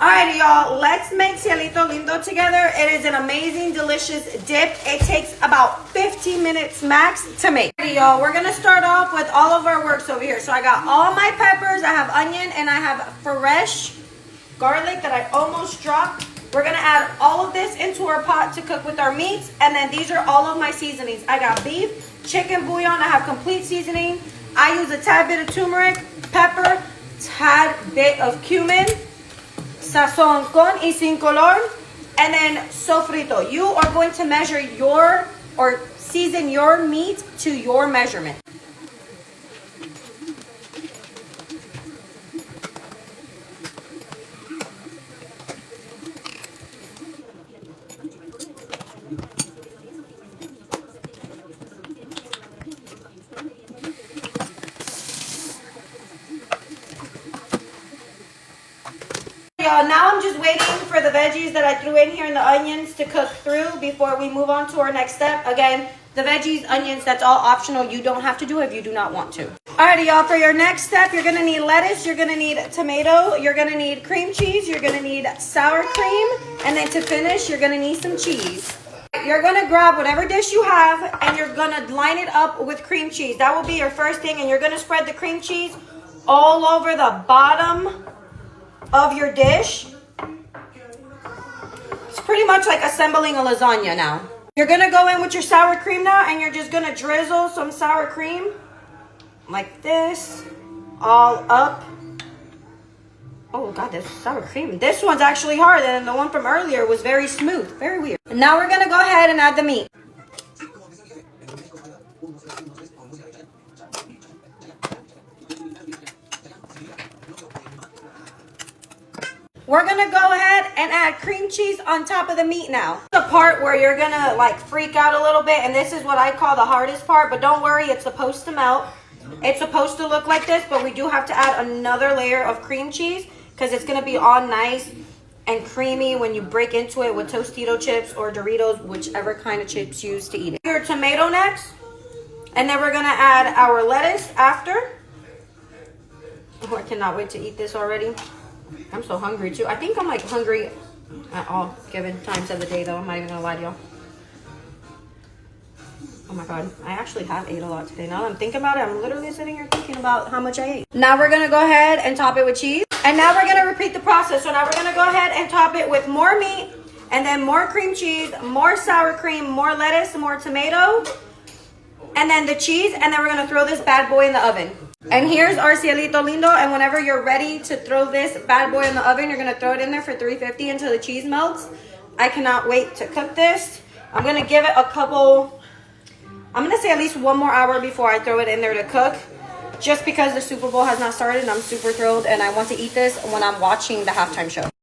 Alrighty, y'all, let's make cielito lindo together. It is an amazing, delicious dip. It takes about 15 minutes max to make. Alrighty, y'all, we're gonna start off with all of our works over here. So I got all my peppers, I have onion, and I have fresh garlic that I almost dropped. We're gonna add all of this into our pot to cook with our meats, and then these are all of my seasonings. I got beef, chicken bouillon, I have complete seasoning. I use a tad bit of turmeric, pepper, tad bit of cumin, sazon con y sin color, and then sofrito. You are going to measure your, or season your meat to your measurement. Y'all, now I'm just waiting for the veggies that I threw in here and the onions to cook through before we move on to our next step. Again, the veggies, onions, that's all optional. You don't have to do it if you do not want to. Alrighty, y'all, for your next step, you're gonna need lettuce, you're gonna need tomato, you're gonna need cream cheese, you're gonna need sour cream, and then to finish, you're gonna need some cheese. You're gonna grab whatever dish you have and you're gonna line it up with cream cheese. That will be your first thing, and you're gonna spread the cream cheese all over the bottom of your dish. It's pretty much like assembling a lasagna now. You're gonna go in with your sour cream now, and you're just gonna drizzle some sour cream like this all up. Oh god, this sour cream. This one's actually hard, and the one from earlier was very smooth. Very weird. And now we're gonna go ahead and add the meat. We're gonna go ahead and add cream cheese on top of the meat now. The part where you're gonna like freak out a little bit, and this is what I call the hardest part, but don't worry, it's supposed to melt. It's supposed to look like this, but we do have to add another layer of cream cheese because it's gonna be all nice and creamy when you break into it with Tostito chips or Doritos, whichever kind of chips you use to eat it. Your tomato next, and then we're gonna add our lettuce after. Oh, I cannot wait to eat this already. I'm so hungry too. I think I'm like hungry at all given times of the day though. I'm not even gonna lie to y'all. Oh my god, I actually have ate a lot today. Now that I'm thinking about it, I'm literally sitting here thinking about how much I ate. Now we're gonna go ahead and top it with cheese. And now we're gonna repeat the process. So now we're gonna go ahead and top it with more meat, and then more cream cheese, more sour cream, more lettuce, more tomato, and then the cheese, and then we're gonna throw this bad boy in the oven. And here's our cielito lindo, and whenever you're ready to throw this bad boy in the oven, you're gonna throw it in there for 350 until the cheese melts. I cannot wait to cook this. I'm gonna give it a couple, I'm gonna say at least 1 more hour before I throw it in there to cook, just because the Super Bowl has not started and I'm super thrilled and I want to eat this when I'm watching the halftime show.